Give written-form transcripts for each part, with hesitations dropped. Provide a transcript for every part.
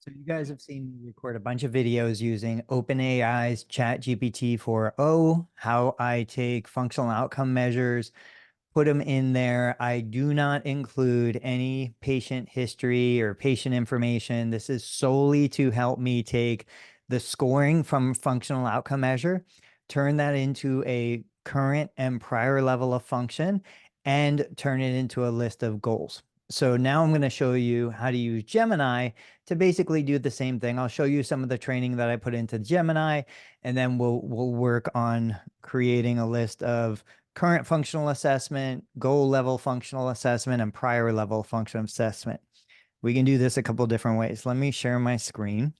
So you guys have seen me record a bunch of videos using OpenAI's ChatGPT 4.0, how I take functional outcome measures, put them in there. I do not include any patient history or patient information. This is solely to help me take the scoring from functional outcome measure, turn that into a current and prior level of function, and turn it into a list of goals. So now I'm going to show you how to use Gemini to basically do the same thing. I'll show you some of the training that I put into Gemini, and then we'll work on creating a list of current functional assessment, goal level functional assessment, and prior level functional assessment. We can do this a couple different ways. Let me share my screen.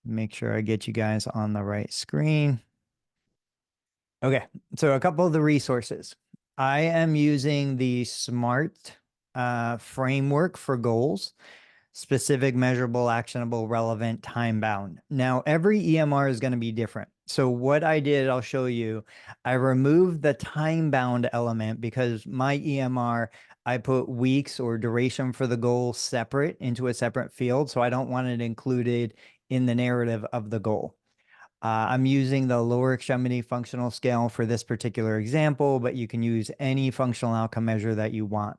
Make sure I get you guys on the right screen. Okay, so a couple of the resources. I am using the SMART framework for goals: specific, measurable, actionable, relevant, time bound. Now, every EMR is going to be different. So what I did, I'll show you. I removed the time bound element because my EMR, I put weeks or duration for the goal separate into a separate field. So I don't want it included in the narrative of the goal. I'm using the lower extremity functional scale for this particular example, but you can use any functional outcome measure that you want.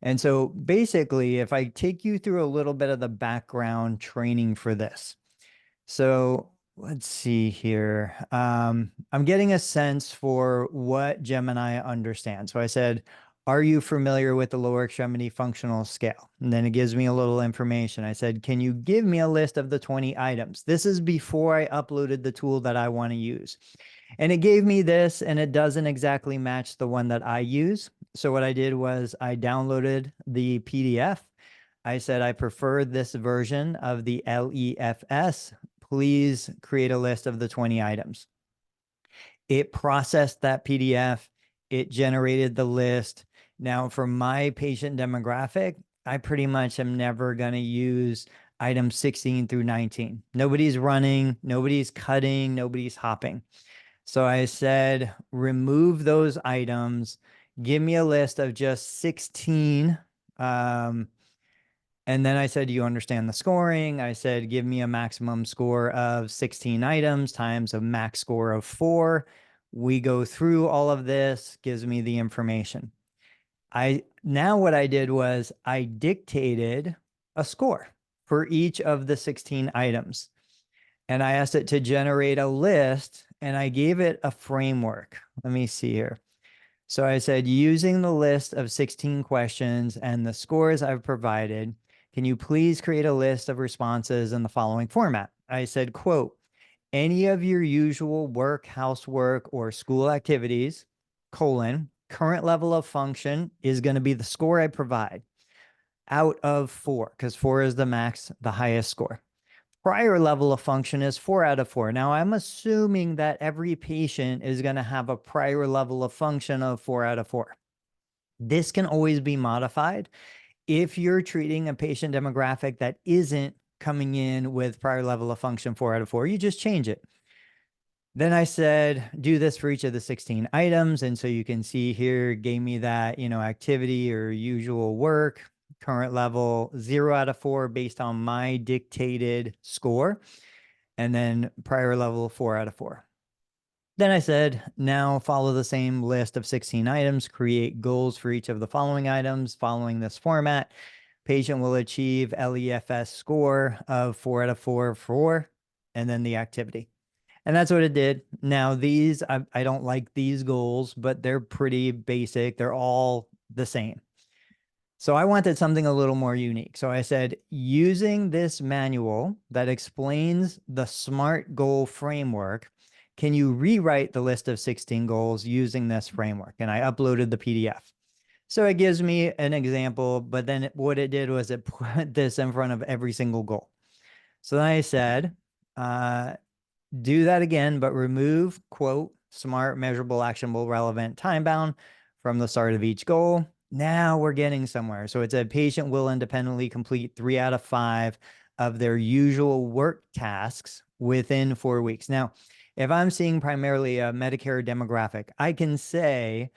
And so basically, if I take you through a little bit of the background training for this. So let's see here. I'm getting a sense for what Gemini understands. So I said, are you familiar with the lower extremity functional scale? And then it gives me a little information. I said, can you give me a list of the 20 items? This is before I uploaded the tool that I want to use. And it gave me this, and it doesn't exactly match the one that I use. So what I did was I downloaded the PDF. I said, I prefer this version of the LEFS. Please create a list of the 20 items. It processed that PDF. It generated the list. Now, for my patient demographic, I pretty much am never going to use items 16 through 19. Nobody's running, nobody's cutting, nobody's hopping. So I said, remove those items, give me a list of just 16. And then I said, do you understand the scoring? I said, give me a maximum score of 16 items times a max score of 4. We go through all of this, gives me the information. Now what I did was I dictated a score for each of the 16 items. And I asked it to generate a list, and I gave it a framework. Let me see here. So I said, using the list of 16 questions and the scores I've provided, can you please create a list of responses in the following format? I said, quote, any of your usual work, housework, or school activities, colon, current level of function is going to be the score I provide out of 4, because 4 is the max, the highest score. Prior level of function is 4 out of 4. Now, I'm assuming that every patient is going to have a prior level of function of 4 out of 4. This can always be modified. If you're treating a patient demographic that isn't coming in with prior level of function 4 out of 4, you just change it. Then I said, do this for each of the 16 items. And so you can see here, gave me that, activity or usual work, current level 0 out of 4 based on my dictated score, and then prior level 4 out of 4. Then I said, now follow the same list of 16 items, create goals for each of the following items following this format. Patient will achieve LEFS score of 4 out of 4, and then the activity. And that's what it did. Now, these, I don't like these goals, but they're pretty basic. They're all the same. So I wanted something a little more unique. So I said, using this manual that explains the SMART goal framework, can you rewrite the list of 16 goals using this framework? And I uploaded the PDF. So it gives me an example, but then what it did was it put this in front of every single goal. So then I said, do that again, but remove, quote, SMART, measurable, actionable, relevant, time bound from the start of each goal. Now we're getting somewhere. So it said patient will independently complete 3 out of 5 of their usual work tasks within 4 weeks. Now, if I'm seeing primarily a Medicare demographic, I can say,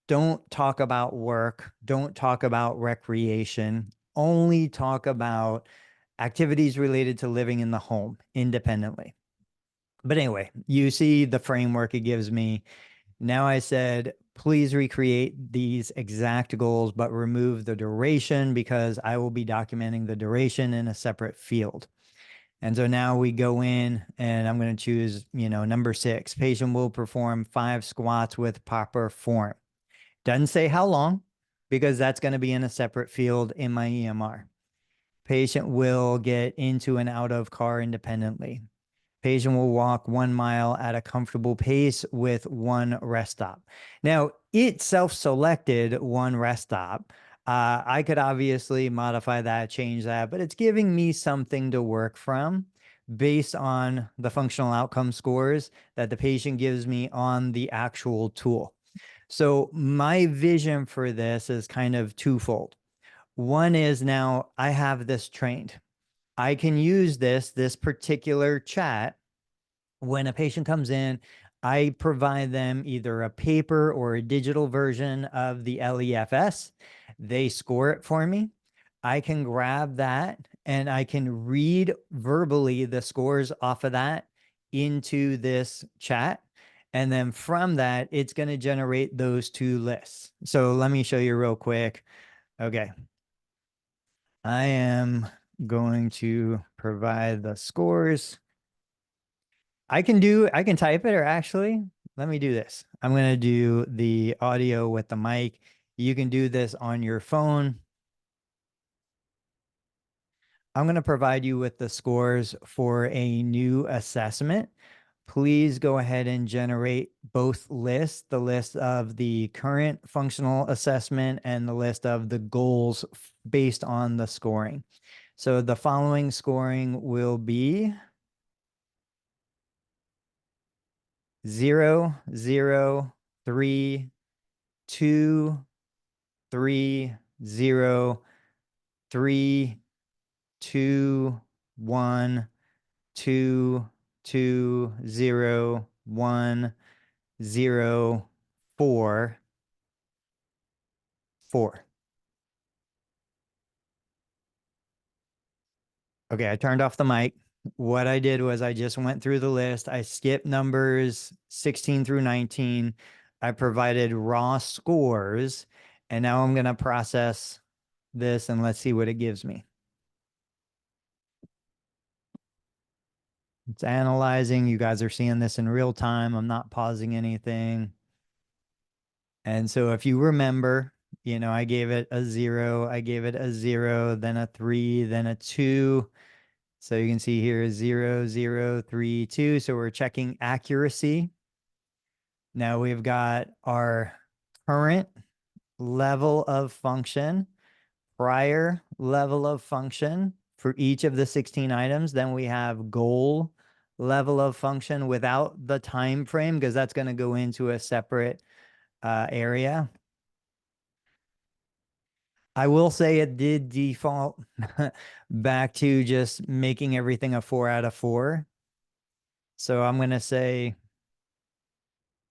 don't talk about work, don't talk about recreation, only talk about activities related to living in the home independently. But anyway, you see the framework it gives me. Now I said, please recreate these exact goals, but remove the duration because I will be documenting the duration in a separate field. And so now we go in and I'm going to choose, number 6, patient will perform 5 squats with proper form. Doesn't say how long because that's going to be in a separate field in my EMR. Patient will get into and out of car independently. Patient will walk 1 mile at a comfortable pace with 1 rest stop. Now, it self-selected 1 rest stop. I could obviously modify that, change that, but it's giving me something to work from based on the functional outcome scores that the patient gives me on the actual tool. So my vision for this is kind of twofold. One is now I have this trained. I can use this particular chat when a patient comes in. I provide them either a paper or a digital version of the LEFS. They score it for me. I can grab that and I can read verbally the scores off of that into this chat. And then from that, it's going to generate those 2 lists. So let me show you real quick. Okay. I am going to provide the scores. I can type it, or actually, let me do this. I'm going to do the audio with the mic. You can do this on your phone. I'm going to provide you with the scores for a new assessment. Please go ahead and generate both lists, the list of the current functional assessment and the list of the goals based on the scoring. So the following scoring will be 0, 0, 3, 2, 3, 0, 3, 2, 1, 2, 2, 0, 1, 0, 4, 4. Okay, I turned off the mic. What I did was I just went through the list. I skipped numbers 16 through 19. I provided raw scores, and now I'm going to process this and let's see what it gives me. It's analyzing. You guys are seeing this in real time. I'm not pausing anything. And so if you remember, I gave it a 0, I gave it a 0, then a 3, then a 2. So you can see here 0, 0, 3, 2. So we're checking accuracy. Now we've got our current level of function, prior level of function for each of the 16 items. Then we have goal level of function without the time frame, because that's going to go into a separate area. I will say it did default back to just making everything a 4 out of 4. So I'm going to say,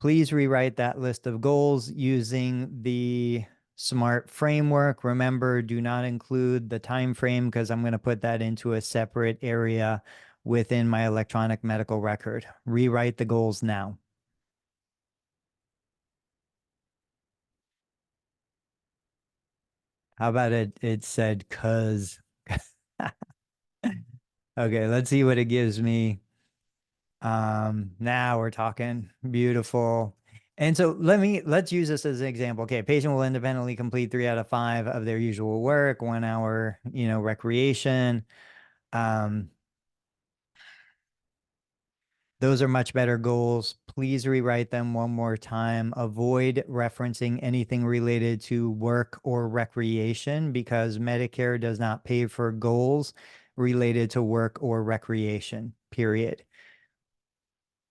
please rewrite that list of goals using the SMART framework. Remember, do not include the time frame because I'm going to put that into a separate area within my electronic medical record. Rewrite the goals now. How about it said cuz. Okay, let's see what it gives me. Now we're talking. Beautiful. And so let's use this as an example. Okay, patient will independently complete 3 out of 5 of their usual work, 1 hour, recreation. Those are much better goals. Please rewrite them one more time. Avoid referencing anything related to work or recreation because Medicare does not pay for goals related to work or recreation, period.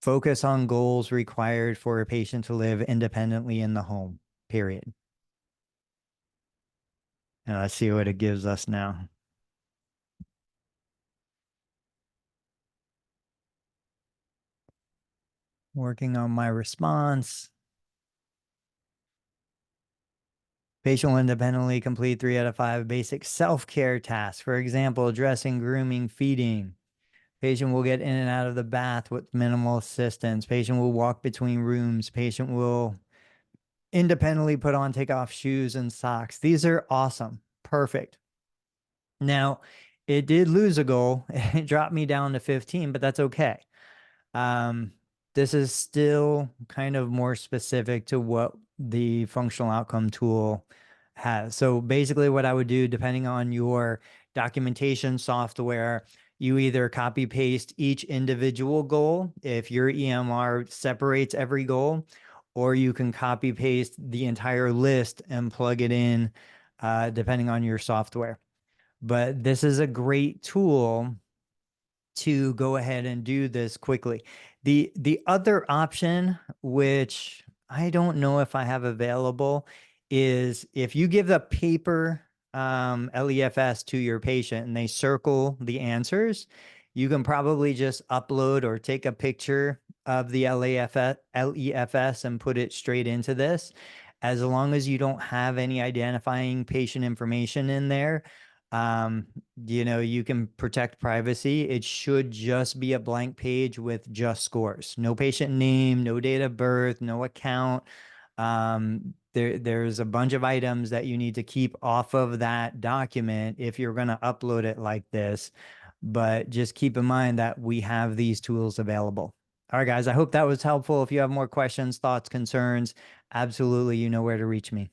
Focus on goals required for a patient to live independently in the home, period. And let's see what it gives us now. Working on my response. Patient will independently complete 3 out of 5 basic self-care tasks. For example, dressing, grooming, feeding. Patient will get in and out of the bath with minimal assistance. Patient will walk between rooms. Patient will independently put on, take off shoes and socks. These are awesome. Perfect. Now, it did lose a goal. It dropped me down to 15, but that's okay. Um, this is still kind of more specific to what the functional outcome tool has. So basically what I would do, depending on your documentation software, you either copy paste each individual goal if your EMR separates every goal, or you can copy paste the entire list and plug it in, depending on your software. But this is a great tool to go ahead and do this quickly. The other option, which I don't know if I have available, is if you give the paper LEFS to your patient and they circle the answers, you can probably just upload or take a picture of the LEFS and put it straight into this. As long as you don't have any identifying patient information in there, um, you can protect privacy. It should just be a blank page with just scores. No patient name, no date of birth, no account. There's a bunch of items that you need to keep off of that document if you're going to upload it like this. But just keep in mind that we have these tools available. All right, guys, I hope that was helpful. If you have more questions, thoughts, concerns, absolutely, you know where to reach me.